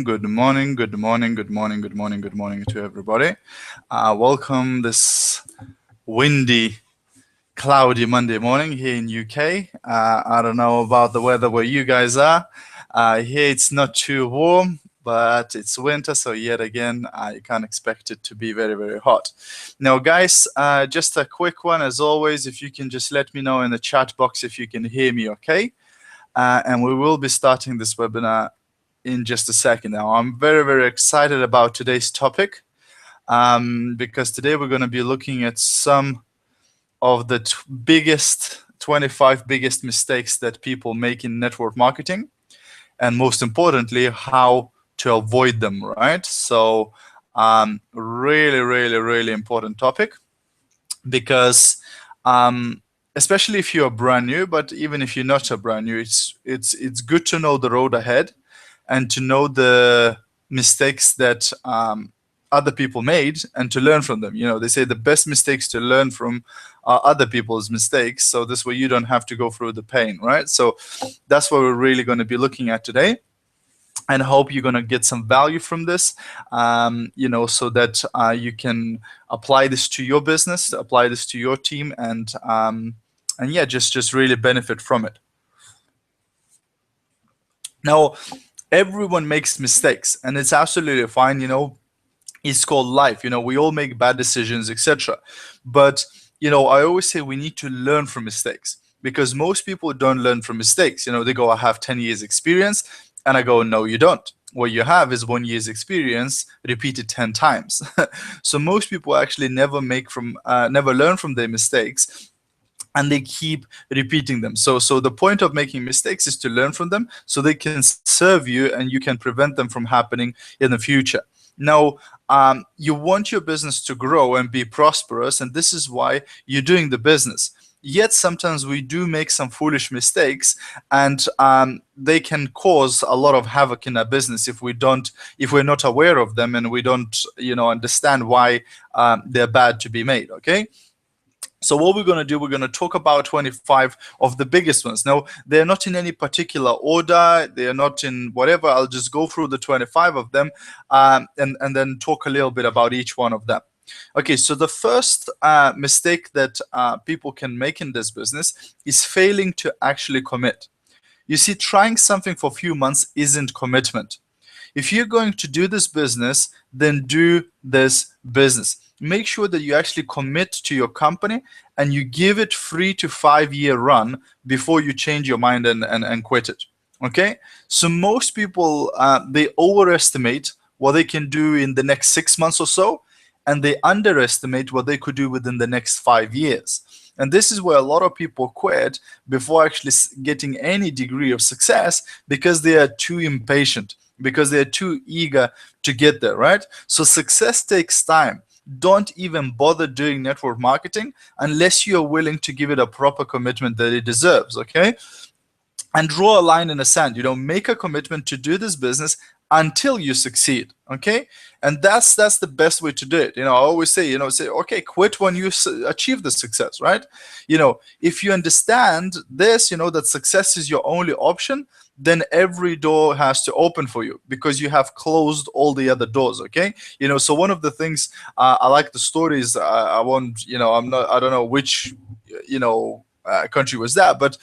good morning, good morning, good morning, good morning, good morning to everybody. Welcome this windy, cloudy Monday morning here in UK. I don't know about the weather where you guys are. Here it's not too warm, but it's winter, so yet again, you can't expect it to be very, very hot. Now, guys, just a quick one as always. If you can just let me know in the chat box if you can hear me okay. And we will be starting this webinar in just a second. Now, I'm very, very excited about today's topic because today we're going to be looking at some of the biggest 25 biggest mistakes that people make in network marketing, and most importantly, how to avoid them, right? So really, really, really important topic because especially if you're brand new, but even if you're not so brand new, it's good to know the road ahead and to know the mistakes that other people made and to learn from them. You know, they say the best mistakes to learn from are other people's mistakes. So this way you don't have to go through the pain, right? So that's what we're really going to be looking at today. And hope you're going to get some value from this, so that you can apply this to your business, apply this to your team, and yeah, just really benefit from it. Now, everyone makes mistakes, and it's absolutely fine. It's called life. We all make bad decisions, etc. But I always say we need to learn from mistakes, because most people don't learn from mistakes. They go, I have 10 years experience, and I go, no, you don't. What you have is 1 year's experience repeated 10 times. So most people actually never learn from their mistakes, and they keep repeating them. So the point of making mistakes is to learn from them so they can serve you and you can prevent them from happening in the future. Now, you want your business to grow and be prosperous, and this is why you're doing the business. Yet sometimes we do make some foolish mistakes, and they can cause a lot of havoc in our business if we're not aware of them and we don't, understand why they're bad to be made. Okay. So what we're going to do, we're going to talk about 25 of the biggest ones. Now, they're not in any particular order. They're not in whatever. I'll just go through the 25 of them and then talk a little bit about each one of them. Okay, so the first mistake that people can make in this business is failing to actually commit. You see, trying something for a few months isn't commitment. If you're going to do this business, then do this business. Make sure that you actually commit to your company and you give it 3 to 5 year run before you change your mind and quit it. Okay, so most people they overestimate what they can do in the next 6 months or so, and they underestimate what they could do within the next 5 years. And this is where a lot of people quit before actually getting any degree of success, because they are too impatient, because they're too eager to get there, right? So success takes time. Don't even bother doing network marketing unless you're willing to give it a proper commitment that it deserves, okay? And draw a line in the sand. Make a commitment to do this business until you succeed, okay? And that's the best way to do it. I always say, say, okay, quit when you achieve the success, right? If you understand this, that success is your only option, then every door has to open for you because you have closed all the other doors, okay? So one of the things I like the stories, I won't, I don't know which, country was that, but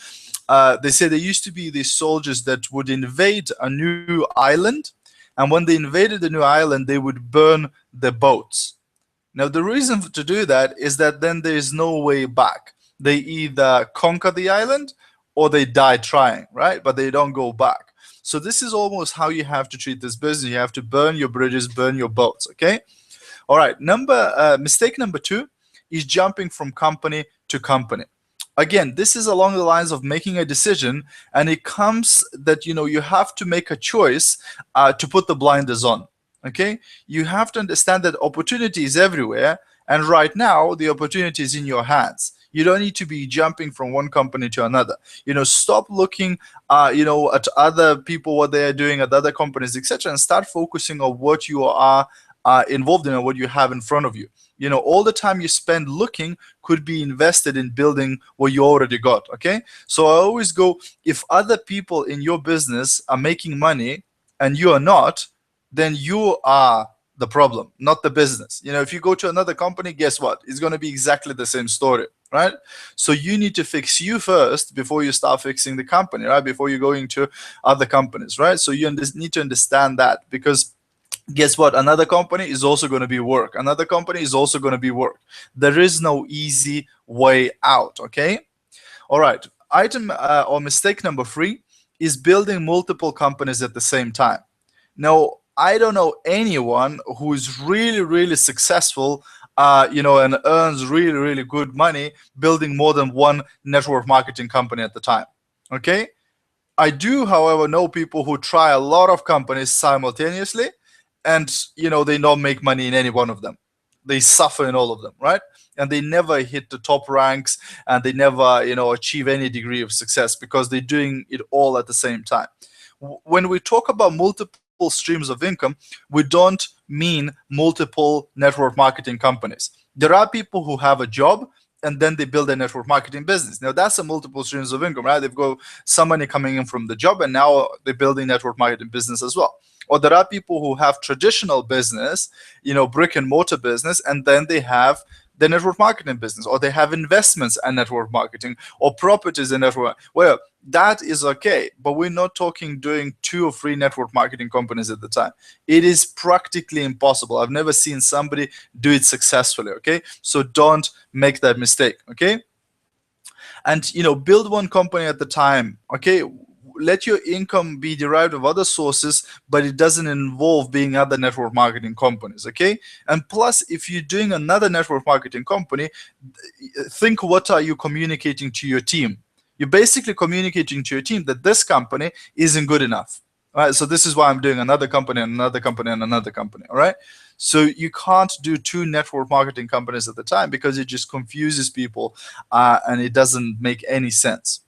they say there used to be these soldiers that would invade a new island, and when they invaded the new island, they would burn their boats. Now, the reason to do that is that then there is no way back. They either conquer the island or they die trying, right? But they don't go back. So this is almost how you have to treat this business. You have to burn your bridges, burn your boats, okay? All right, mistake number 2 is jumping from company to company. Again, this is along the lines of making a decision, and it comes that, you have to make a choice to put the blinders on, okay? You have to understand that opportunity is everywhere, and right now, the opportunity is in your hands. You don't need to be jumping from one company to another. Stop looking, at other people, what they are doing at other companies, etc., and start focusing on what you are involved in and what you have in front of you. All the time you spend looking could be invested in building what you already got, okay? So I always go, if other people in your business are making money and you are not, then you are the problem, not the business. If you go to another company, guess what? It's going to be exactly the same story, right? So you need to fix you first before you start fixing the company, right? Before you're going to other companies, right? So you need to understand that, because guess what? Another company is also going to be work. Another company is also going to be work. There is no easy way out, okay? All right. Item or mistake number 3 is building multiple companies at the same time. Now, I don't know anyone who is really, really successful, and earns really, really good money building more than one network marketing company at the time. Okay. I do, however, know people who try a lot of companies simultaneously, and they don't make money in any one of them. They suffer in all of them, right? And they never hit the top ranks, and they never achieve any degree of success because they're doing it all at the same time. When we talk about multiple streams of income, we don't mean multiple network marketing companies. There are people who have a job and then they build a network marketing business. Now that's a multiple streams of income, right? They've got some money coming in from the job, and now they're building network marketing business as well. Or there are people who have traditional business, brick and mortar business, and then they have the network marketing business, or they have investments and network marketing, or properties and network. Well, that is okay, but we're not talking doing 2 or 3 network marketing companies at the time. It is practically impossible. I've never seen somebody do it successfully. Okay, so don't make that mistake. Okay, and build one company at the time. Okay, let your income be derived of other sources, but it doesn't involve being other network marketing companies. Okay, and plus, if you're doing another network marketing company, think, what are you communicating to your team? You're basically communicating to your team that this company isn't good enough. All right, so this is why I'm doing another company and another company and another company. All right, so you can't do 2 network marketing companies at the time, because it just confuses people, and it doesn't make any sense.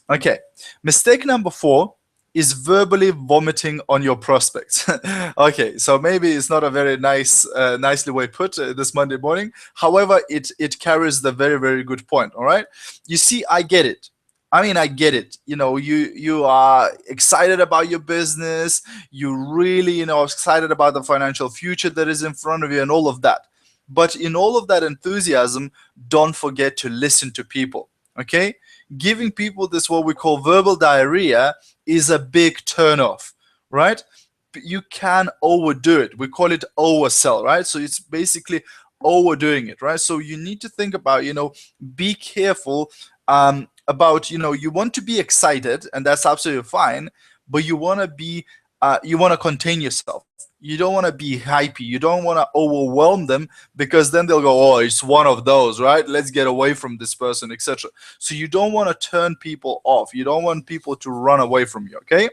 Okay, mistake number 4 is verbally vomiting on your prospects. Okay, so maybe it's not a very nicely way put this Monday morning. However, it carries the very, very good point. All right, you see, I get it. I mean, I get it. You are excited about your business. You really, excited about the financial future that is in front of you and all of that. But in all of that enthusiasm, don't forget to listen to people. Okay, giving people this, what we call verbal diarrhea, is a big turnoff, right? You can overdo it. We call it oversell, right? So it's basically overdoing it, right? So you need to think about, be careful about, you want to be excited, and that's absolutely fine, but you want to contain yourself. You don't want to be hypey. You don't want to overwhelm them, because then they'll go, oh, it's one of those, right? Let's get away from this person, etc. So you don't want to turn people off. You don't want people to run away from you, okay?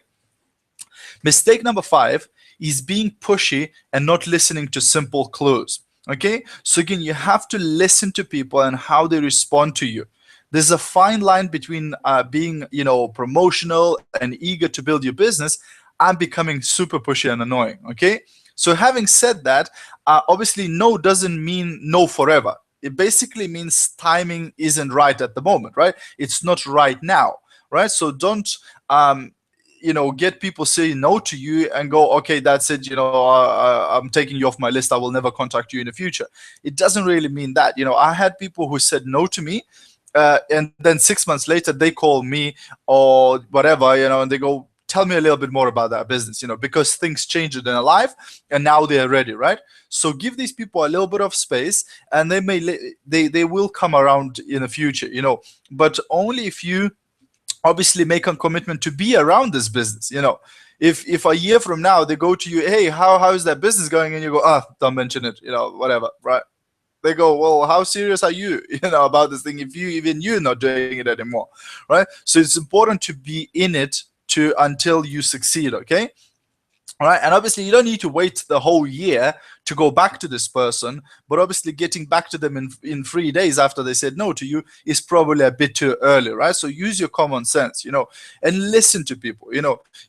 Mistake number 5 is being pushy and not listening to simple clues, okay? So again, you have to listen to people and how they respond to you. There's a fine line between being, promotional and eager to build your business, and becoming super pushy and annoying, okay? So having said that, obviously no doesn't mean no forever. It basically means timing isn't right at the moment, right? It's not right now, right? So don't, get people saying no to you and go, okay, that's it, I'm taking you off my list. I will never contact you in the future. It doesn't really mean that. I had people who said no to me, and then 6 months later they call me or whatever, and they go, tell me a little bit more about that business, because things changed in their life and now they're ready, right? So give these people a little bit of space, and they will come around in the future, but only if you obviously make a commitment to be around this business. If a year from now they go to you, hey, how is that business going, and you go, don't mention it, whatever, right? They go, well, how serious are you, about this thing, if you're not doing it anymore, right? So it's important to be in it until you succeed, okay? All right, and obviously you don't need to wait the whole year to go back to this person, but obviously getting back to them in 3 days after they said no to you is probably a bit too early, right? So use your common sense, and listen to people.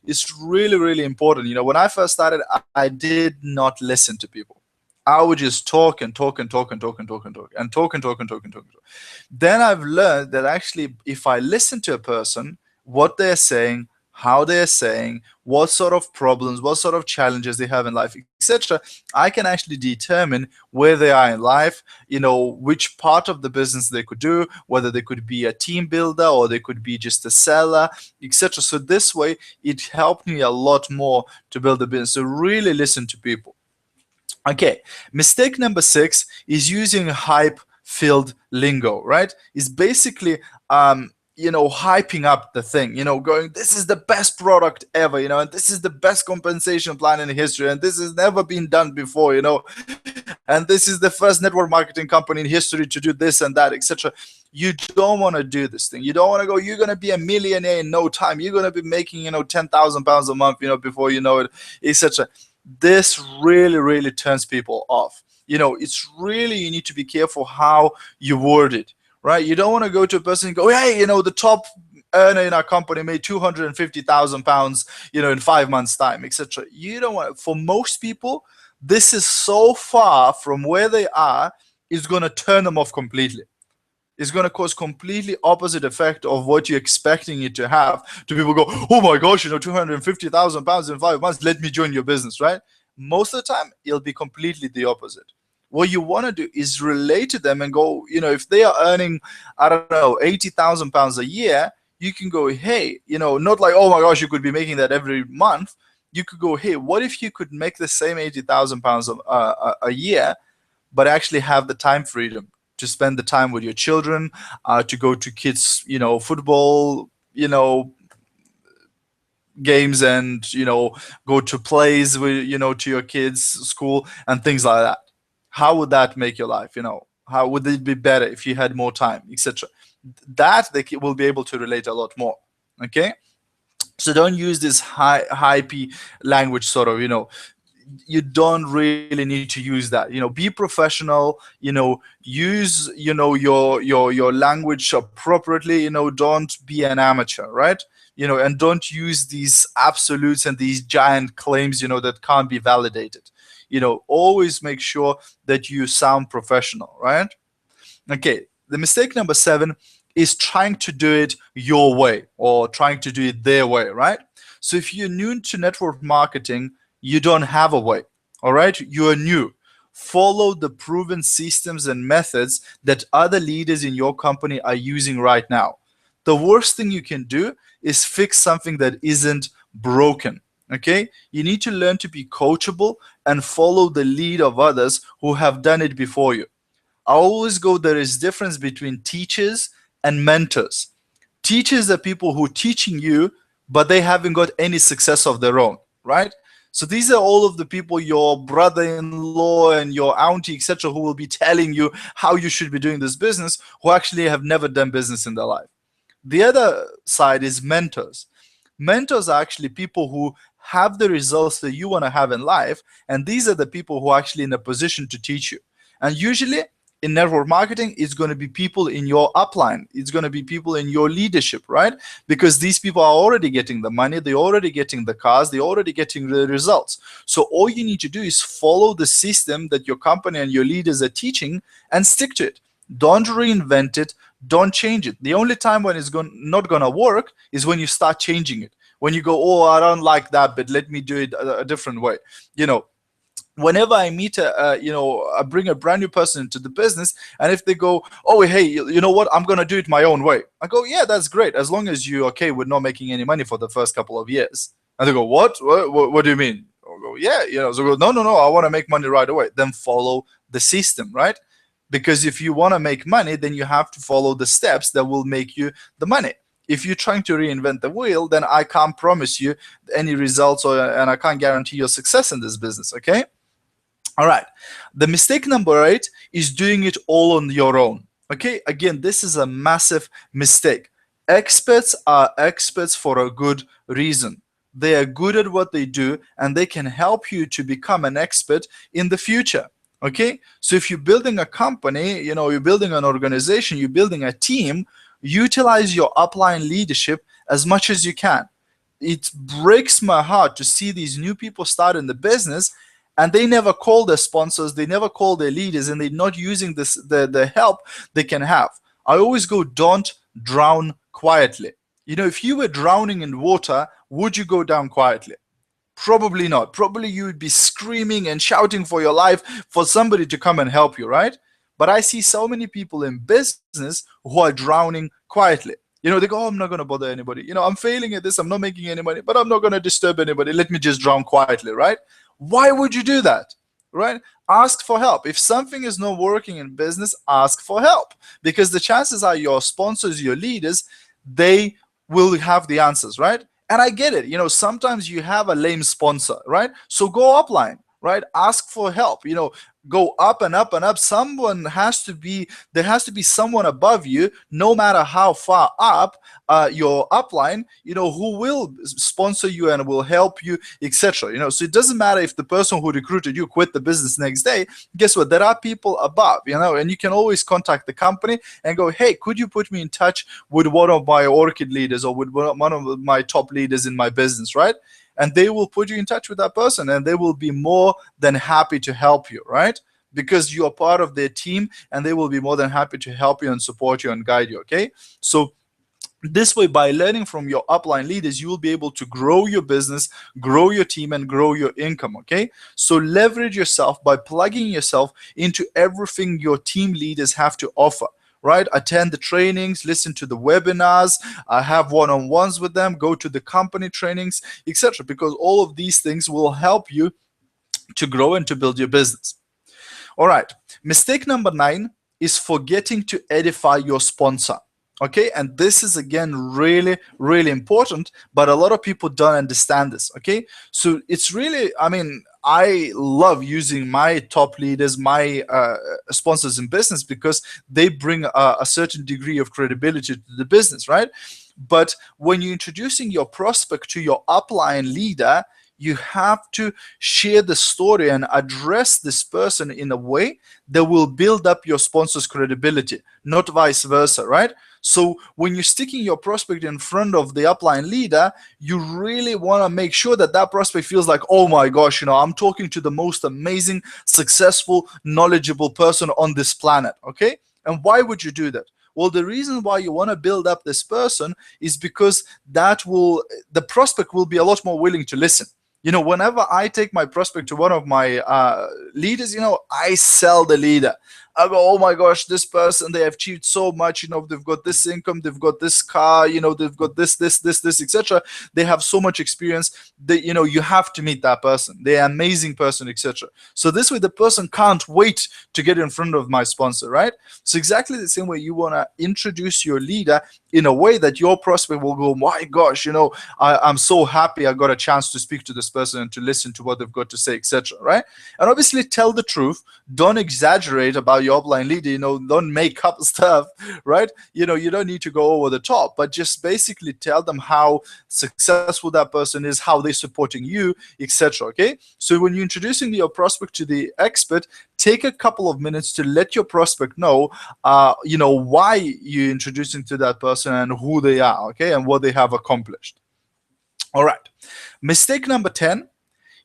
It's really, really important. When I first started, I did not listen to people. I would just talk and talk and talk and talk and talk and talk and talk and talk and talk and talk and talk. Then I've learned that actually, if I listen to a person, what they're saying, how they're saying, what sort of problems, what sort of challenges they have in life, etc., I can actually determine where they are in life, which part of the business they could do, whether they could be a team builder or they could be just a seller, etc. So this way, it helped me a lot more to build a business. So really listen to people. Okay, mistake number 6 is using hype filled lingo, right? Is basically hyping up the thing, going, this is the best product ever, and this is the best compensation plan in history, and this has never been done before, and this is the first network marketing company in history to do this and that, etc. You don't want to do this thing. You don't want to go, you're going to be a millionaire in no time. You're going to be making, 10,000 pounds a month, before you know it, etc. This really, really turns people off. It's really, you need to be careful how you word it, right? You don't want to go to a person and go, hey, the top earner in our company made 250,000 pounds, in 5 months' time, etc. You don't want. For most people, this is so far from where they are, is going to turn them off completely. It's going to cause completely opposite effect of what you're expecting it to have. To people go, oh my gosh, 250,000 pounds in 5 months, let me join your business, right? Most of the time, it'll be completely the opposite. What you want to do is relate to them and go, if they are earning, I don't know, 80,000 pounds a year, you can go, hey, not like, oh my gosh, you could be making that every month. You could go, hey, what if you could make the same 80,000 pounds a year, but actually have the time freedom to spend the time with your children, to go to kids, football, games, and go to plays with, to your kids' school and things like that. How would that make your life? How would it be better if you had more time, etc. That they will be able to relate a lot more. Okay, so don't use this hypey language, sort of. You don't really need to use that. Be professional. Use your language appropriately. Don't be an amateur, right? And don't use these absolutes and these giant claims that can't be validated. Always make sure that you sound professional, right? Okay, the mistake number 7 is trying to do it your way or trying to do it their way, right? So if you're new to network marketing, you don't have a way, all right? You are new. Follow the proven systems and methods that other leaders in your company are using right now. The worst thing you can do is fix something that isn't broken. Okay, you need to learn to be coachable and follow the lead of others who have done it before you. I always go, there is difference between teachers and mentors. Teachers are people who are teaching you, but they haven't got any success of their own, right? So these are all of the people, your brother-in-law and your auntie, etc., who will be telling you how you should be doing this business, who actually have never done business in their life. The other side is mentors. Mentors are actually people who have the results that you want to have in life, and these are the people who are actually in a position to teach you. And usually in network marketing, it's going to be people in your upline. It's going to be people in your leadership, right? Because these people are already getting the money, they're already getting the cars, they're already getting the results. So all you need to do is follow the system that your company and your leaders are teaching and stick to it. Don't reinvent it. Don't change it. The only time when it's not going to work is when you start changing it. When you go, oh, I don't like that, but let me do it a different way. Whenever I meet I bring a brand new person into the business, and if they go, oh, hey, you know what, I'm going to do it my own way. I go, yeah, that's great, as long as you're okay with not making any money for the first couple of years. And they go, what do you mean? I go, yeah, so I go, no, I want to make money right away. Then follow the system, right? Because if you want to make money, then you have to follow the steps that will make you the money. If you're trying to reinvent the wheel, then I can't promise you any results, and I can't guarantee your success in this business, okay? All right. The mistake number 8 is doing it all on your own. Okay. Again, this is a massive mistake. Experts are experts for a good reason. They are good at what they do, and they can help you to become an expert in the future. Okay. So if you're building a company, you're building an organization, you're building a team, utilize your upline leadership as much as you can. It breaks my heart to see these new people start in the business, and they never call their sponsors, they never call their leaders, and they're not using the help they can have. I always go, don't drown quietly. If you were drowning in water, would you go down quietly? Probably not. Probably you would be screaming and shouting for your life for somebody to come and help you, right? But I see so many people in business who are drowning quietly. They go, oh, I'm not going to bother anybody. I'm failing at this. I'm not making any money, but I'm not going to disturb anybody. Let me just drown quietly, right? Why would you do that? Right? Ask for help. If something is not working in business, ask for help, because the chances are your sponsors, your leaders, they will have the answers, right? And I get it. Sometimes you have a lame sponsor, right? So go upline, right? Ask for help. Go up and up and up. There has to be someone above you, no matter how far up your upline, who will sponsor you and will help you, etc. So it doesn't matter if the person who recruited you quit the business next day. Guess what? There are people above, and you can always contact the company and go, hey, could you put me in touch with one of my orchid leaders or with one of my top leaders in my business, right? And they will put you in touch with that person, and they will be more than happy to help you, right? Because you are part of their team, and they will be more than happy to help you and support you and guide you, okay? So this way, by learning from your upline leaders, you will be able to grow your business, grow your team, and grow your income, okay? So leverage yourself by plugging yourself into everything your team leaders have to offer, right? Attend the trainings, listen to the webinars, have one-on-ones with them, go to the company trainings, etc. Because all of these things will help you to grow and to build your business. All right. Mistake number 9 is forgetting to edify your sponsor. Okay, and this is again really, really important, but a lot of people don't understand this. Okay, so it's really, I love using my top leaders, my sponsors in business, because they bring a certain degree of credibility to the business, right? But when you're introducing your prospect to your upline leader, you have to share the story and address this person in a way that will build up your sponsor's credibility, not vice versa, right? So when you're sticking your prospect in front of the upline leader, you really want to make sure that that prospect feels like, oh my gosh, I'm talking to the most amazing, successful, knowledgeable person on this planet, okay? And why would you do that? Well, the reason why you want to build up this person is because the prospect will be a lot more willing to listen. Whenever I take my prospect to one of my leaders, I sell the leader. I go, oh my gosh, this person, they have achieved so much, they've got this income, they've got this car, they've got this, etc. They have so much experience that, you have to meet that person. They're an amazing person, etc. So this way, the person can't wait to get in front of my sponsor, right? So exactly the same way, you want to introduce your leader in a way that your prospect will go, my gosh, I'm so happy I got a chance to speak to this person and to listen to what they've got to say, etc. Right? And obviously tell the truth. Don't exaggerate about your upline leader, don't make up stuff, right? You don't need to go over the top, but just basically tell them how successful that person is, how they're supporting you, etc. Okay? So when you're introducing your prospect to the expert, take a couple of minutes to let your prospect know, why you're introducing to that person and who they are, okay, and what they have accomplished. All right. Mistake number 10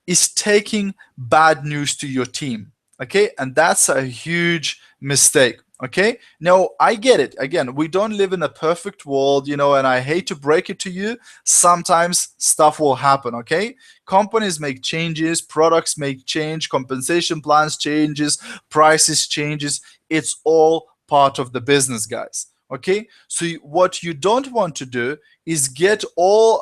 is taking bad news to your team, okay? And that's a huge mistake, okay? Now, I get it. Again, we don't live in a perfect world, and I hate to break it to you. Sometimes stuff will happen, okay? Companies make changes, products make change, compensation plans changes, prices changes. It's all part of the business, guys. Okay, so what you don't want to do is get all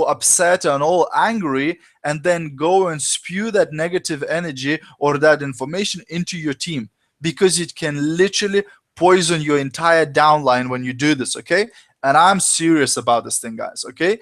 upset and all angry and then go and spew that negative energy or that information into your team, because it can literally poison your entire downline when you do this. Okay, and I'm serious about this thing, guys. Okay,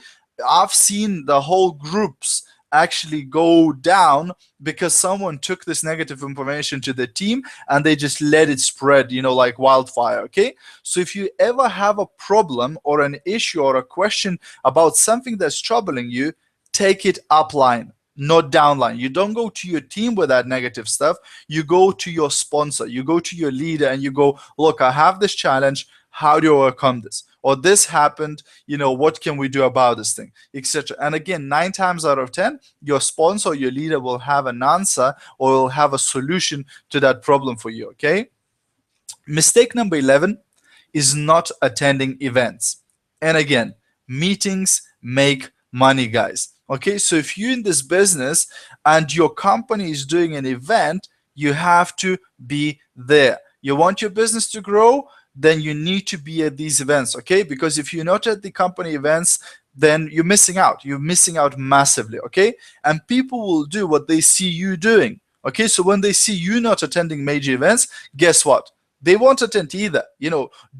I've seen the whole groups actually go down because someone took this negative information to the team and they just let it spread, like wildfire. Okay, so if you ever have a problem or an issue or a question about something that's troubling you, take it upline, not downline. You don't go to your team with that negative stuff. You go to your sponsor, you go to your leader, and you go, look, I have this challenge. How do I overcome this? Or this happened, what can we do about this thing, etc. And again, 9 times out of 10, your sponsor or your leader will have an answer or will have a solution to that problem for you, okay? Mistake number 11 is not attending events. And again, meetings make money, guys. Okay, so if you're in this business and your company is doing an event, you have to be there. You want your business to grow, then you need to be at these events, okay? Because if you're not at the company events, then you're missing out. You're missing out massively, okay? And people will do what they see you doing, okay? So when they see you not attending major events, guess what? They won't attend either.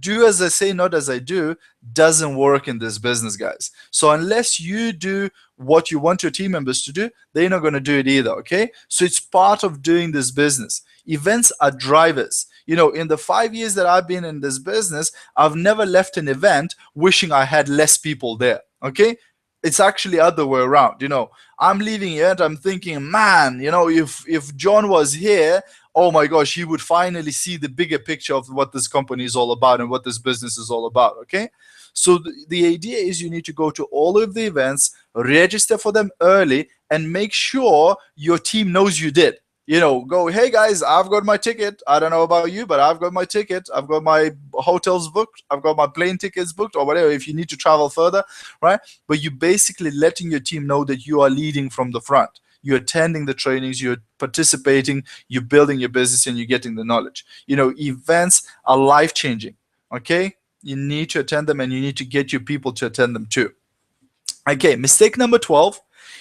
Do as I say, not as I do, doesn't work in this business, guys. So unless you do what you want your team members to do, they're not going to do it either, okay? So it's part of doing this business. Events are drivers. In the 5 years that I've been in this business, I've never left an event wishing I had less people there, okay? It's actually other way around. I'm leaving it, I'm thinking, man, if John was here, oh my gosh, he would finally see the bigger picture of what this company is all about and what this business is all about, okay? So the idea is you need to go to all of the events, register for them early, and make sure your team knows you did. Go, hey guys, I've got my ticket. I don't know about you, but I've got my ticket. I've got my hotels booked. I've got my plane tickets booked, or whatever, if you need to travel further, right? But you're basically letting your team know that you are leading from the front. You're attending the trainings, you're participating, you're building your business, and you're getting the knowledge. Events are life-changing, okay? You need to attend them, and you need to get your people to attend them too. Okay, mistake number 12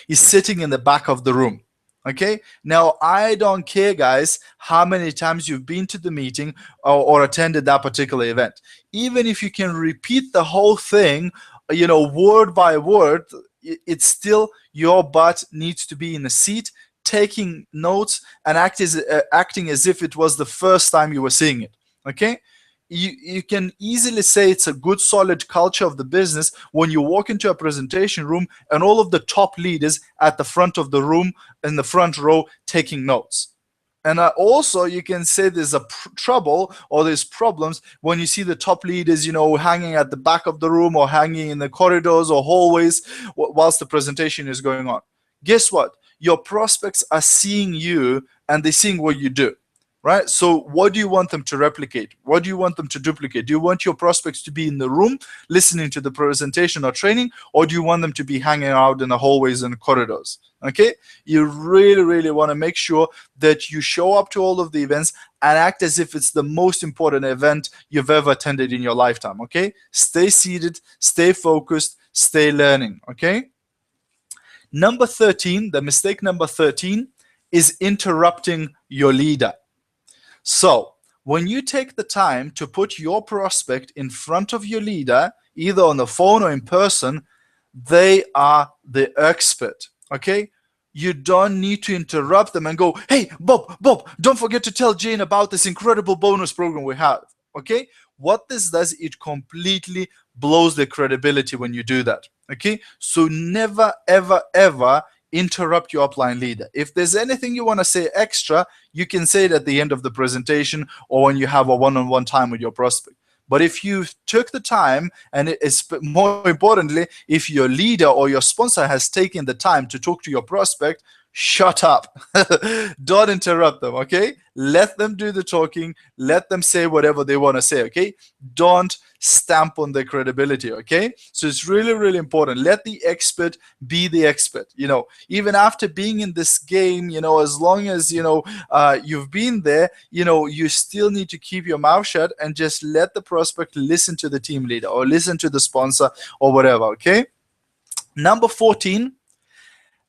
is sitting in the back of the room. Okay, now I don't care, guys, how many times you've been to the meeting or attended that particular event. Even if you can repeat the whole thing, word by word, it's still your butt needs to be in a seat, taking notes and acting as if it was the first time you were seeing it. Okay. You can easily say it's a good solid culture of the business when you walk into a presentation room and all of the top leaders at the front of the room in the front row taking notes. And also you can say there's a trouble or there's problems when you see the top leaders, hanging at the back of the room or hanging in the corridors or hallways whilst the presentation is going on. Guess what? Your prospects are seeing you and they're seeing what you do. Right? So what do you want them to replicate? What do you want them to duplicate? Do you want your prospects to be in the room listening to the presentation or training, or do you want them to be hanging out in the hallways and corridors? Okay? You really, really want to make sure that you show up to all of the events and act as if it's the most important event you've ever attended in your lifetime. Okay? Stay seated, stay focused, stay learning. Okay? Number 13, the mistake number 13 is interrupting your leader. So when you take the time to put your prospect in front of your leader, either on the phone or in person, they are the expert, okay? You don't need to interrupt them and go, hey, Bob, don't forget to tell Jane about this incredible bonus program we have, okay? What this does, it completely blows the credibility when you do that, okay? So never, ever, ever interrupt your upline leader. If there's anything you want to say extra, you can say it at the end of the presentation or when you have a one-on-one time with your prospect. But if you took the time, and it's more importantly, if your leader or your sponsor has taken the time to talk to your prospect, shut up. Don't interrupt them, okay? Let them do the talking. Let them say whatever they want to say, okay? Don't stamp on their credibility, okay? So it's really, really important. Let the expert be the expert. Even after being in this game, as long as, you've been there, you still need to keep your mouth shut and just let the prospect listen to the team leader or listen to the sponsor or whatever, okay? Number 14,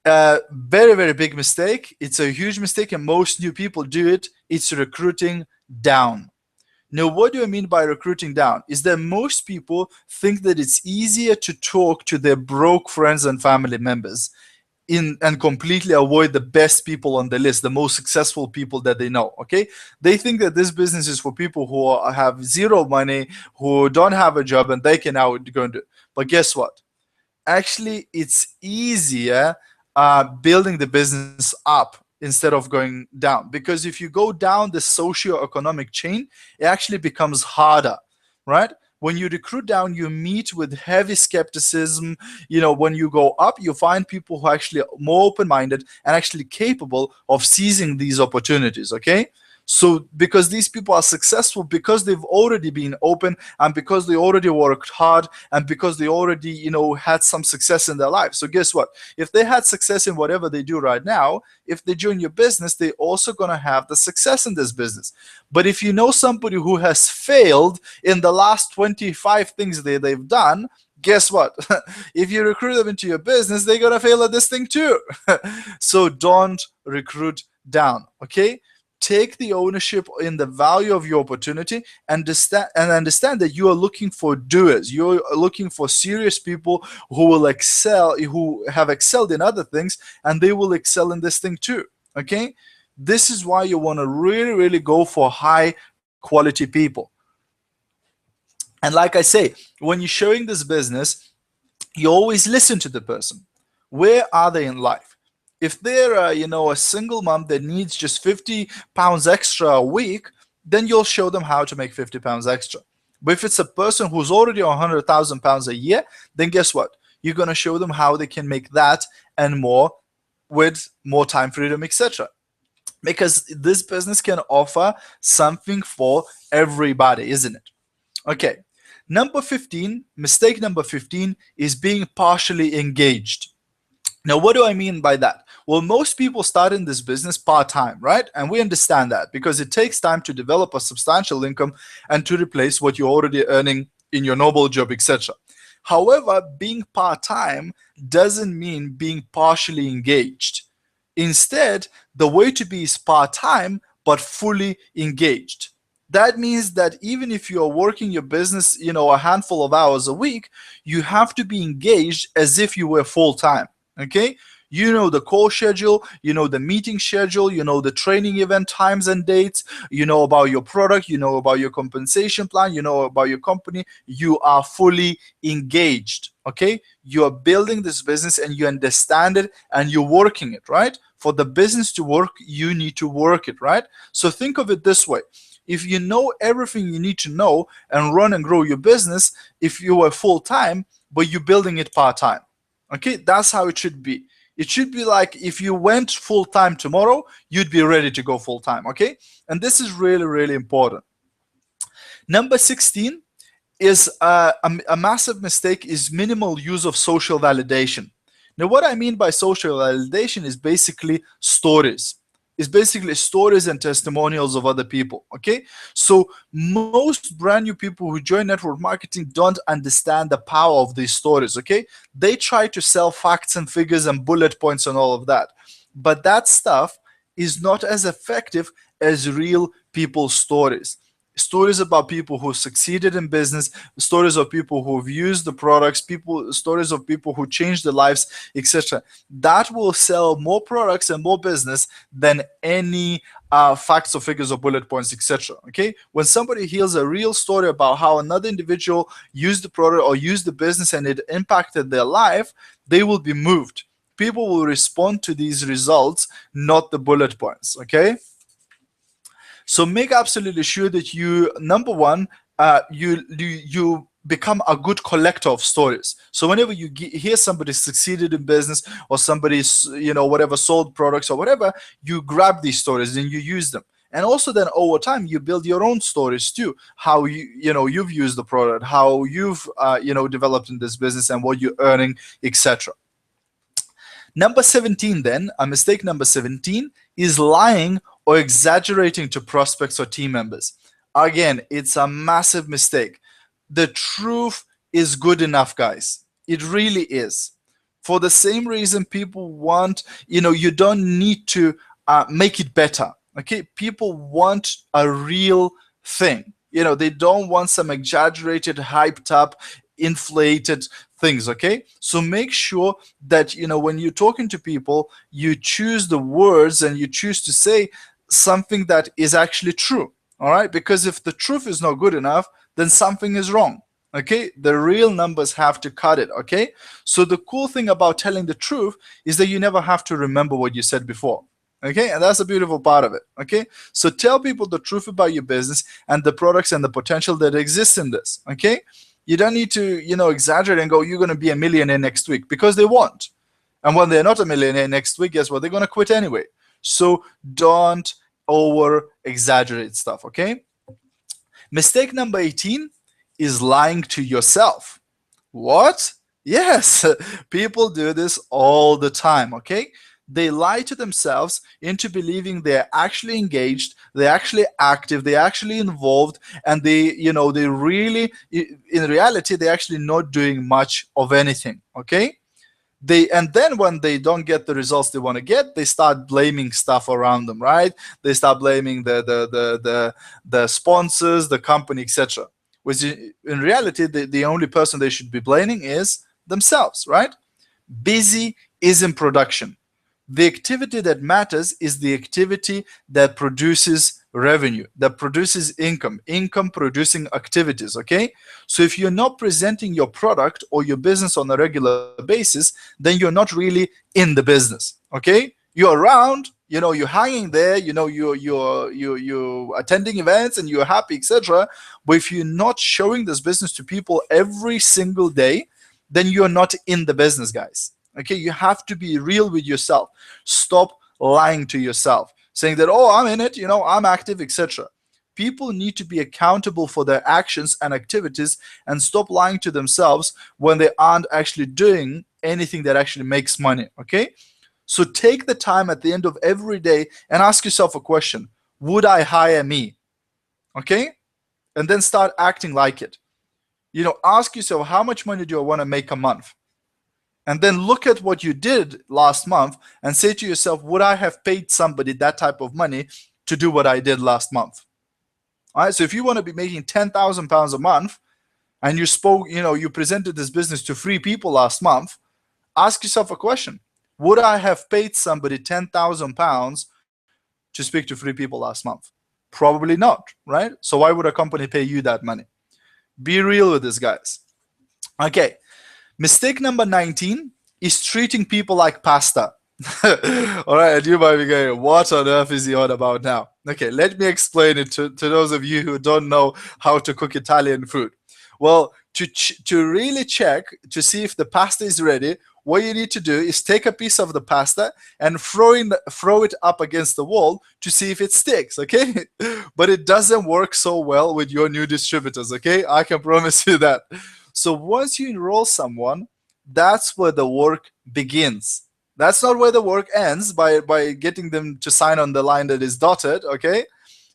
very, very big mistake. It's a huge mistake, and most new people do it. It's recruiting down. Now, what do I mean by recruiting down? Is that most people think that it's easier to talk to their broke friends and family members and completely avoid the best people on the list, the most successful people that they know, okay? They think that this business is for people who have zero money, who don't have a job, and they can now go and do it. But guess what? Actually, it's easier building the business up instead of going down, because if you go down the socio-economic chain, it actually becomes harder, right? When you recruit down, you meet with heavy skepticism. When you go up, you find people who are actually more open-minded and actually capable of seizing these opportunities, okay? So because these people are successful because they've already been open, and because they already worked hard, and because they already, had some success in their life. So guess what? If they had success in whatever they do right now, if they join your business, they're also going to have the success in this business. But if you know somebody who has failed in the last 25 things they've done, guess what? If you recruit them into your business, they're going to fail at this thing too. So don't recruit down, okay? Take the ownership in the value of your opportunity, understand that you are looking for doers. You're looking for serious people who will excel, who have excelled in other things, and they will excel in this thing too, okay? This is why you want to really, really go for high quality people. And like I say, when you're showing this business, you always listen to the person. Where are they in life? If they're a single mom that needs just 50 pounds extra a week, then you'll show them how to make 50 pounds extra. But if it's a person who's already on 100,000 pounds a year, then guess what? You're going to show them how they can make that and more with more time freedom, etc. Because this business can offer something for everybody, isn't it? Okay. Number 15, mistake number 15 is being partially engaged. Now, what do I mean by that? Well, most people start in this business part-time, right? And we understand that because it takes time to develop a substantial income and to replace what you're already earning in your normal job, etc. However, being part-time doesn't mean being partially engaged. Instead, the way to be is part-time but fully engaged. That means that even if you are working your business, a handful of hours a week, you have to be engaged as if you were full-time. Okay, you know the call schedule, you know the meeting schedule, you know the training event times and dates, you know about your product, you know about your compensation plan, you know about your company. You are fully engaged. Okay, you are building this business and you understand it and you're working it, right? For the business to work, you need to work it, right? So think of it this way. If you know everything you need to know and run and grow your business, if you are full-time, but you're building it part-time. Okay, that's how it should be. It should be like if you went full-time tomorrow, you'd be ready to go full-time, okay? And this is really, really important. Number 16 is a massive mistake is minimal use of social validation. Now, what I mean by social validation is basically stories. It's basically stories and testimonials of other people, okay? So most brand new people who join network marketing don't understand the power of these stories, okay? They try to sell facts and figures and bullet points and all of that. But that stuff is not as effective as real people's stories. Stories about people who succeeded in business, stories of people who've used the products, stories of people who changed their lives, etc. That will sell more products and more business than any facts or figures or bullet points, etc. Okay, when somebody hears a real story about how another individual used the product or used the business and it impacted their life, they will be moved. People will respond to these results, not the bullet points. Okay. So make absolutely sure that you, number one, you become a good collector of stories. So whenever you hear somebody succeeded in business or somebody's, whatever, sold products or whatever, you grab these stories and you use them. And also then over time, you build your own stories too. How you've used the product, how you've, developed in this business and what you're earning, etc. Number 17 then, a mistake number 17 is lying or exaggerating to prospects or team members. Again, it's a massive mistake. The truth is good enough, guys. It really is. For the same reason people want, you don't need to make it better. Okay, people want a real thing. They don't want some exaggerated, hyped up, inflated things. Okay, so make sure that when you're talking to people, you choose the words and you choose to say something that is actually true. All right, because if the truth is not good enough, then something is wrong. Okay, the real numbers have to cut it. Okay, so the cool thing about telling the truth is that you never have to remember what you said before. Okay, and that's a beautiful part of it. Okay, so tell people the truth about your business and the products and the potential that exists in this. Okay, you don't need to exaggerate and go, you're going to be a millionaire next week, because they won't. And when they're not a millionaire next week, guess what? They're going to quit anyway. So don't over exaggerate stuff. Okay. Mistake number 18 is lying to yourself. What? Yes, people do this all the time, okay? They lie to themselves into believing they're actually engaged, they're actually active, they're actually involved, and they really, in reality, they're actually not doing much of anything, okay? And then when they don't get the results they want to get, they start blaming stuff around them, right? They start blaming the sponsors, the company, etc. Which in reality, the only person they should be blaming is themselves, right? Busy isn't production. The activity that matters is the activity that produces revenue, that produces income producing activities, okay? So if you're not presenting your product or your business on a regular basis, then you're not really in the business, okay? You're around, you're hanging there, you're attending events and you're happy, etc. But if you're not showing this business to people every single day, then you're not in the business, guys. Okay, you have to be real with yourself. Stop lying to yourself, saying that, oh, I'm in it, I'm active, etc. People need to be accountable for their actions and activities and stop lying to themselves when they aren't actually doing anything that actually makes money. Okay, so take the time at the end of every day and ask yourself a question: would I hire me? Okay, and then start acting like it. Ask yourself, how much money do I want to make a month? And then look at what you did last month and say to yourself, would I have paid somebody that type of money to do what I did last month? All right, so if you want to be making £10,000 a month and you presented this business to 3 people last month, ask yourself a question: would I have paid somebody £10,000 to speak to 3 people last month? Probably not, right? So why would a company pay you that money? Be real with this, guys. Okay. Mistake number 19 is treating people like pasta. All right, and you might be going, what on earth is he on about now? Okay, let me explain it to those of you who don't know how to cook Italian food. Well, to really check to see if the pasta is ready, what you need to do is take a piece of the pasta and throw it up against the wall to see if it sticks, okay? But it doesn't work so well with your new distributors, okay? I can promise you that. So once you enroll someone, that's where the work begins. That's not where the work ends by getting them to sign on the line that is dotted, okay?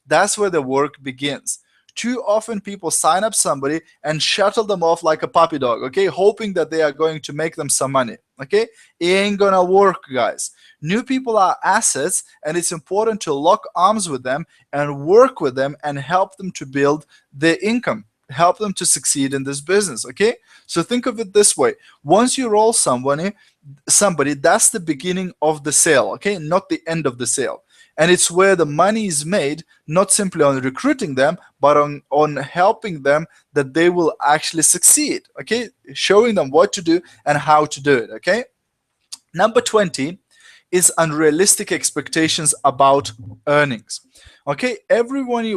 That's where the work begins. Too often people sign up somebody and shuttle them off like a puppy dog, okay? Hoping that they are going to make them some money, okay? It ain't gonna work, guys. New people are assets, and it's important to lock arms with them and work with them and help them to build their income, help them to succeed in this business, okay? So think of it this way: once you roll somebody, that's the beginning of the sale, okay? Not the end of the sale. And it's where the money is made, not simply on recruiting them, but on helping them that they will actually succeed, okay? Showing them what to do and how to do it, okay? Number 20 is unrealistic expectations about earnings. Okay, everybody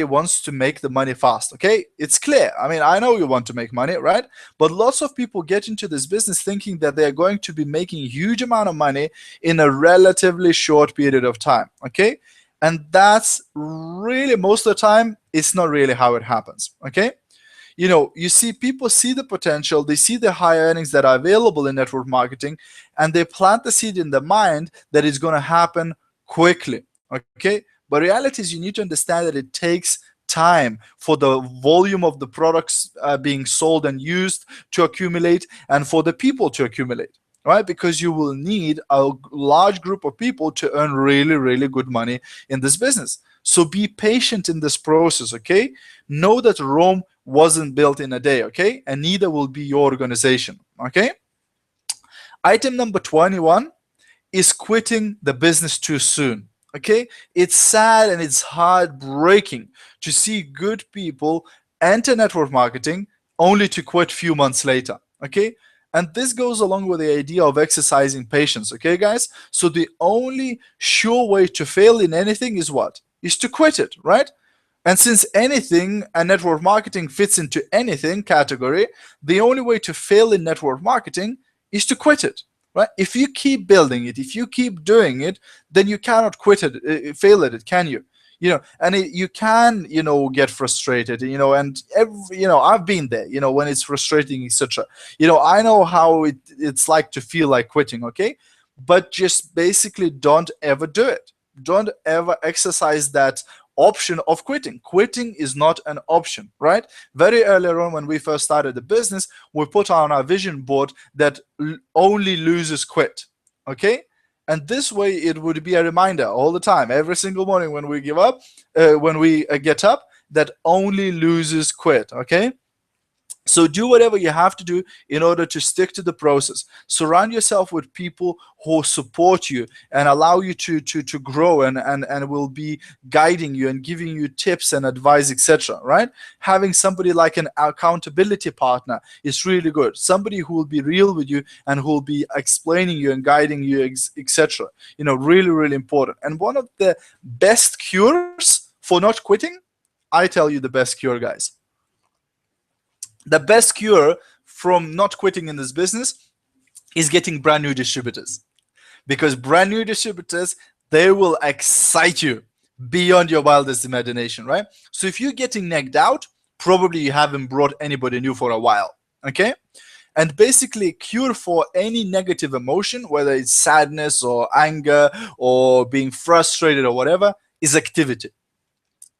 wants to make the money fast, okay? It's clear. I mean, I know you want to make money, right? But lots of people get into this business thinking that they're going to be making a huge amount of money in a relatively short period of time, okay? And that's really, most of the time, it's not really how it happens, okay? You see, people see the potential, they see the high earnings that are available in network marketing, and they plant the seed in the mind that it's going to happen quickly, okay? But reality is, you need to understand that it takes time for the volume of the products being sold and used to accumulate, and for the people to accumulate, right? Because you will need a large group of people to earn really, really good money in this business. So be patient in this process, okay? Know that Rome wasn't built in a day, okay? And neither will be your organization, okay? Item number 21 is quitting the business too soon. Okay, it's sad and it's heartbreaking to see good people enter network marketing only to quit few months later. Okay, and this goes along with the idea of exercising patience. Okay, guys, so the only sure way to fail in anything is what? Is to quit it, right? And since anything and network marketing fits into anything category, the only way to fail in network marketing is to quit it. right? If you keep building it, if you keep doing it, then you cannot quit it, fail at it, can you? And you can, get frustrated, and I've been there, when it's frustrating, etc. I know how it's like to feel like quitting, okay? But just basically don't ever do it. Don't ever exercise that option of quitting. Quitting is not an option, right? Very earlier on, when we first started the business, we put on our vision board that only losers quit, okay? And this way, it would be a reminder all the time, every single morning when we give up, when we get up, that only losers quit, okay? So do whatever you have to do in order to stick to the process. Surround yourself with people who support you and allow you to grow, and will be guiding you and giving you tips and advice, etc. Right? Having somebody like an accountability partner is really good. Somebody who will be real with you and who will be explaining you and guiding you, etc. Really, really important. And one of the best cures for not quitting, I tell you the best cure, guys. The best cure from not quitting in this business is getting brand new distributors, because brand new distributors, they will excite you beyond your wildest imagination, right? So if you're getting negged out, probably you haven't brought anybody new for a while, okay? And basically, cure for any negative emotion, whether it's sadness or anger or being frustrated or whatever, is activity.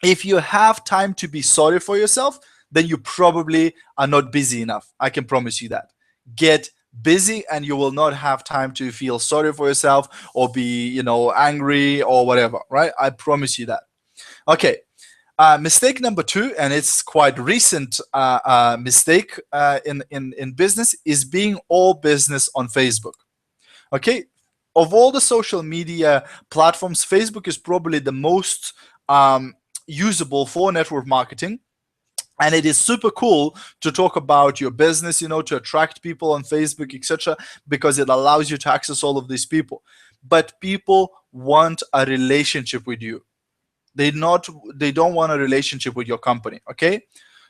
If you have time to be sorry for yourself, then you probably are not busy enough. I can promise you that. Get busy and you will not have time to feel sorry for yourself or be, angry or whatever, right? I promise you that. Okay. Mistake number 2, and it's quite recent mistake in business, is being all business on Facebook. Okay. Of all the social media platforms, Facebook is probably the most usable for network marketing. And it is super cool to talk about your business, to attract people on Facebook, etc., because it allows you to access all of these people. But people want a relationship with you. They don't want a relationship with your company, okay?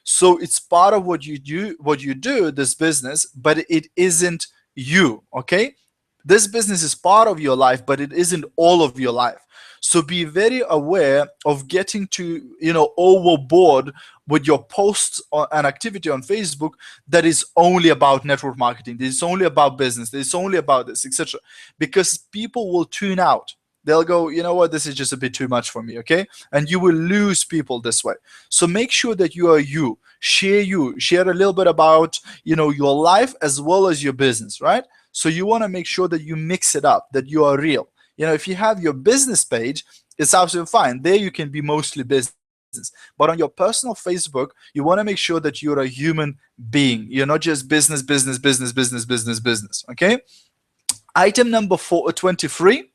So it's part of what you do, this business, but it isn't you, okay? This business is part of your life, but it isn't all of your life. So be very aware of getting to, overboard with your posts and activity on Facebook that is only about network marketing, that is only about business, that is only about this, etc. Because people will tune out. They'll go, you know what, this is just a bit too much for me, okay? And you will lose people this way. So make sure that you are you. Share a little bit about, your life as well as your business, right? So you want to make sure that you mix it up, that you are real. If you have your business page, it's absolutely fine. There you can be mostly business. But on your personal Facebook, you want to make sure that you're a human being. You're not just business, okay? Item number 23,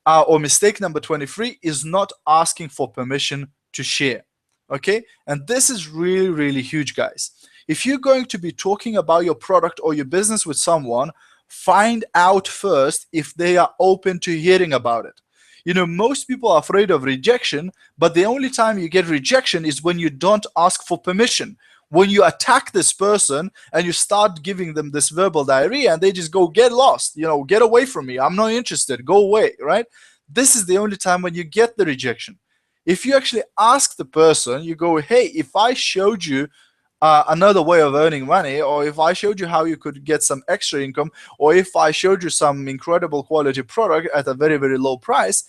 or mistake number 23, is not asking for permission to share, okay? And this is really, really huge, guys. If you're going to be talking about your product or your business with someone, find out first if they are open to hearing about it. Most people are afraid of rejection, but the only time you get rejection is when you don't ask for permission. When you attack this person and you start giving them this verbal diarrhea and they just go, get lost, get away from me, I'm not interested, go away, right? This is the only time when you get the rejection. If you actually ask the person, you go, hey, if I showed you another way of earning money, or if I showed you how you could get some extra income, or if I showed you some incredible quality product at a very, very low price,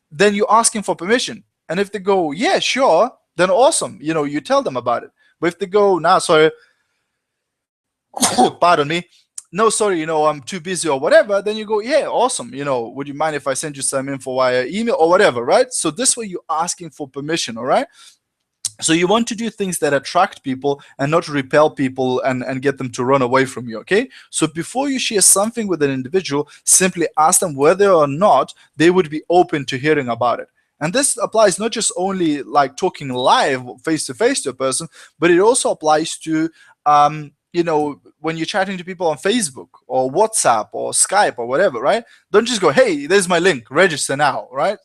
then you're asking for permission. And if they go, yeah, sure, then awesome. You tell them about it. But if they go, nah, sorry, pardon me, no, sorry, I'm too busy or whatever, then you go, yeah, awesome. Would you mind if I send you some info via email or whatever, right? So this way you're asking for permission, all right? So you want to do things that attract people and not repel people and get them to run away from you, okay? So before you share something with an individual, simply ask them whether or not they would be open to hearing about it. And this applies not just only like talking live face-to-face to a person, but it also applies to, when you're chatting to people on Facebook or WhatsApp or Skype or whatever, right? Don't just go, hey, there's my link, register now, right?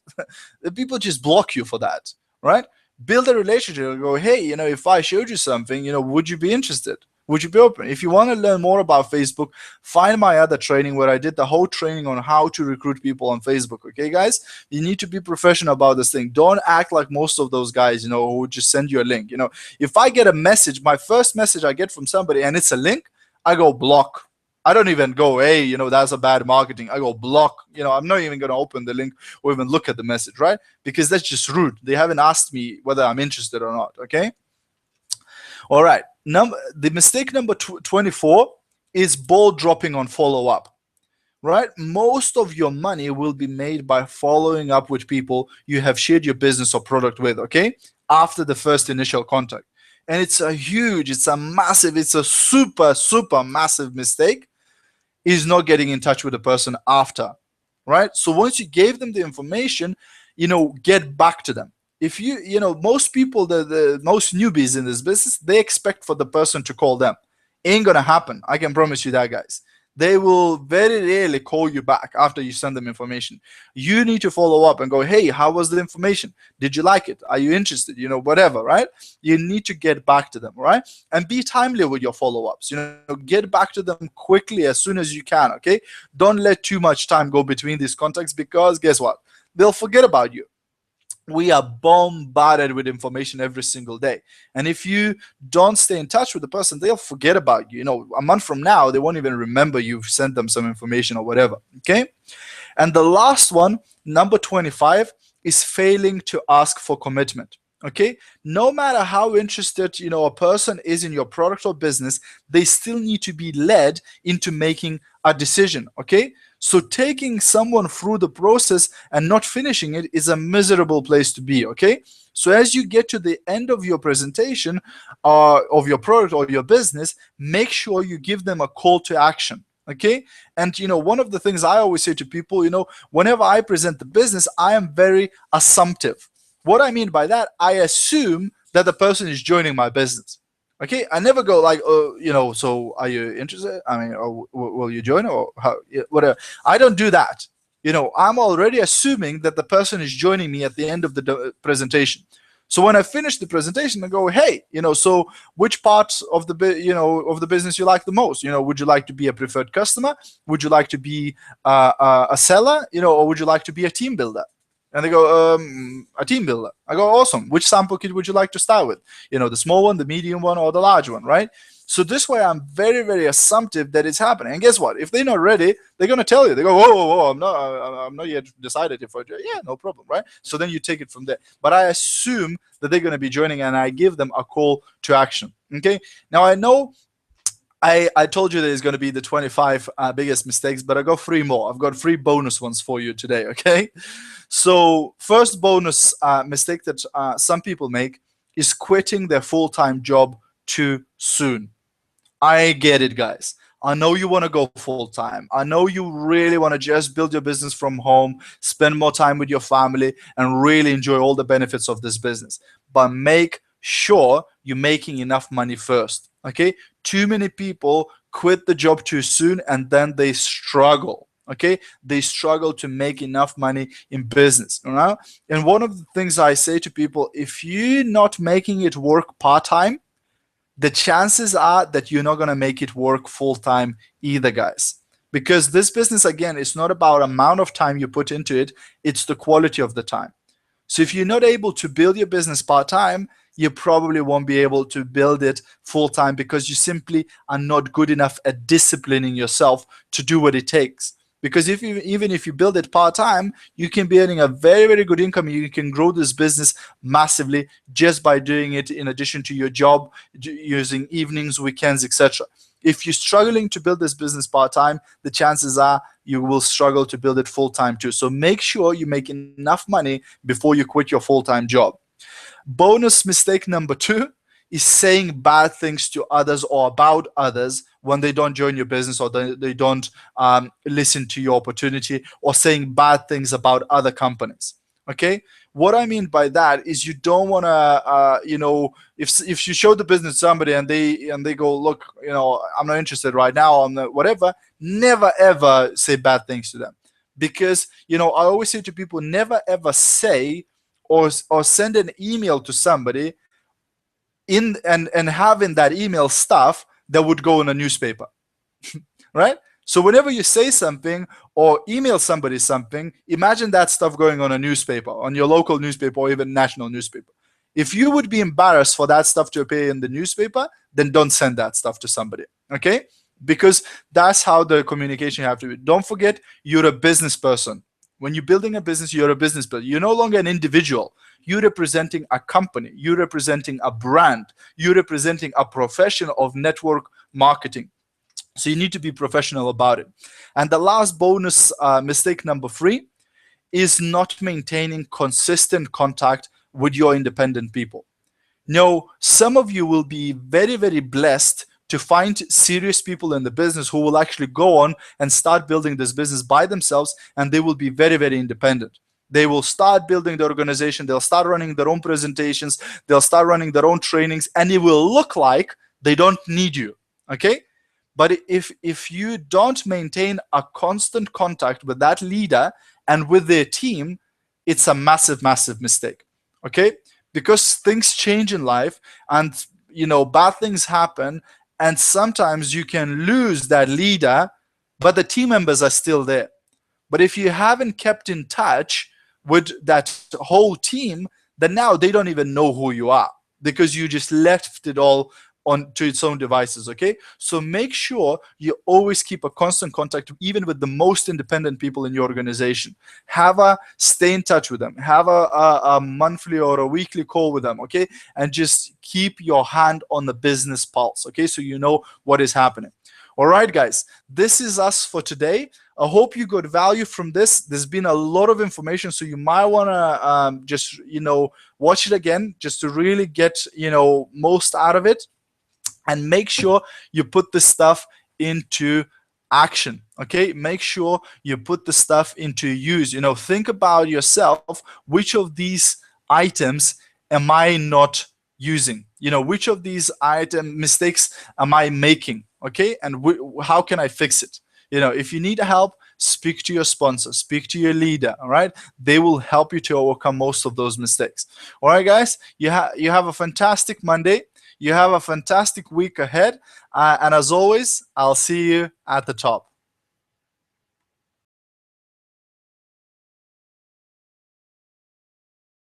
People just block you for that, right? Build a relationship and go, hey, if I showed you something, would you be interested, Would you be open? If you want to learn more about Facebook, find my other training where I did the whole training on how to recruit people on Facebook. Okay, guys, you need to be professional about this thing. Don't act like most of those guys, who would just send you a link. If I get a message, my first message I get from somebody and it's a link, I go block. I don't even go, hey, that's a bad marketing. I go block. I'm not even going to open the link or even look at the message, right? Because that's just rude. They haven't asked me whether I'm interested or not. Okay. All right. The mistake number 24 is ball dropping on follow up. Right? Most of your money will be made by following up with people you have shared your business or product with, okay? After the first initial contact. And it's a super, super massive mistake is not getting in touch with the person after, right? So once you gave them the information, get back to them. If most people, the most newbies in this business, they expect for the person to call them. Ain't gonna happen. I can promise you that, guys. They will very rarely call you back after you send them information. You need to follow up and go, hey, how was the information? Did you like it? Are you interested? Whatever, right? You need to get back to them, right? And be timely with your follow-ups. Get back to them quickly as soon as you can, okay? Don't let too much time go between these contacts, because guess what? They'll forget about you. We are bombarded with information every single day. And if you don't stay in touch with the person, they'll forget about you. A month from now, they won't even remember you've sent them some information or whatever. Okay. And the last one, number 25, is failing to ask for commitment. Okay. No matter how interested, a person is in your product or business, they still need to be led into making a decision. Okay. So taking someone through the process and not finishing it is a miserable place to be, okay? So as you get to the end of your presentation of your product or your business, make sure you give them a call to action, okay? And, one of the things I always say to people, whenever I present the business, I am very assumptive. What I mean by that, I assume that the person is joining my business. Okay, I never go like, so are you interested? I mean, will you join or how? Whatever. I don't do that. I'm already assuming that the person is joining me at the end of the presentation. So when I finish the presentation, I go, hey, so which parts of the business you like the most? Would you like to be a preferred customer? Would you like to be a seller? Or would you like to be a team builder? And they go, a team builder. I go, awesome. Which sample kit would you like to start with? The small one, the medium one, or the large one, right? So this way, I'm very, very assumptive that it's happening. And guess what? If they're not ready, they're going to tell you. They go, whoa, I'm not yet decided if I do. Yeah, no problem, right? So then you take it from there. But I assume that they're going to be joining, and I give them a call to action. Okay. Now I know I told you there's going to be the 25 biggest mistakes, but I got 3 more. I've got 3 bonus ones for you today, okay? So first bonus mistake that some people make is quitting their full-time job too soon. I get it, guys. I know you want to go full-time. I know you really want to just build your business from home, spend more time with your family, and really enjoy all the benefits of this business. But make sure you're making enough money first, okay? Too many people quit the job too soon and then they struggle, okay? They struggle to make enough money in business, you know? And one of the things I say to people, if you're not making it work part-time, the chances are that you're not going to make it work full-time either, guys. Because this business, again, is not about amount of time you put into it, it's the quality of the time. So if you're not able to build your business part-time, you probably won't be able to build it full-time because you simply are not good enough at disciplining yourself to do what it takes. Because even if you build it part-time, you can be earning a very, very good income. You can grow this business massively just by doing it in addition to your job, using evenings, weekends, etc. If you're struggling to build this business part-time, the chances are you will struggle to build it full-time too. So make sure you make enough money before you quit your full-time job. Bonus mistake number 2 is saying bad things to others or about others when they don't join your business or they don't listen to your opportunity, or saying bad things about other companies. Okay, what I mean by that is you don't want to, if you show the business to somebody and they go, look, I'm not interested right now, I'm not, whatever. Never ever say bad things to them, because I always say to people, never ever say or send an email to somebody and have in that email stuff that would go in a newspaper, right? So whenever you say something or email somebody something, imagine that stuff going on a newspaper, on your local newspaper or even national newspaper. If you would be embarrassed for that stuff to appear in the newspaper, then don't send that stuff to somebody, okay? Because that's how the communication you have to be. Don't forget, you're a business person. When you're building a business, you're a business person. You're no longer an individual. You're representing a company. You're representing a brand. You're representing a profession of network marketing. So you need to be professional about it. And the last bonus mistake, number 3, is not maintaining consistent contact with your independent people. No, some of you will be very, very blessed to find serious people in the business who will actually go on and start building this business by themselves, and they will be very, very independent. They will start building the organization. They'll start running their own presentations. They'll start running their own trainings, and it will look like they don't need you, okay? But if you don't maintain a constant contact with that leader and with their team, it's a massive, massive mistake, okay? Because things change in life, and bad things happen, and sometimes you can lose that leader, but the team members are still there. But if you haven't kept in touch with that whole team, then now they don't even know who you are, because you just left it all on to its own devices, okay? So make sure you always keep a constant contact, even with the most independent people in your organization. Stay in touch with them. Have a monthly or a weekly call with them, okay? And just keep your hand on the business pulse, okay? So you know what is happening. All right, guys, this is us for today. I hope you got value from this. There's been a lot of information, so you might want to just, watch it again, just to really get, most out of it. And make sure you put this stuff into action, okay? Make sure you put the stuff into use. Think about yourself, which of these items am I not using? Which of these mistakes am I making, okay? And how can I fix it? If you need help, speak to your sponsor, speak to your leader, all right? They will help you to overcome most of those mistakes. All right, guys, you have a fantastic Monday. You have a fantastic week ahead. And as always, I'll see you at the top.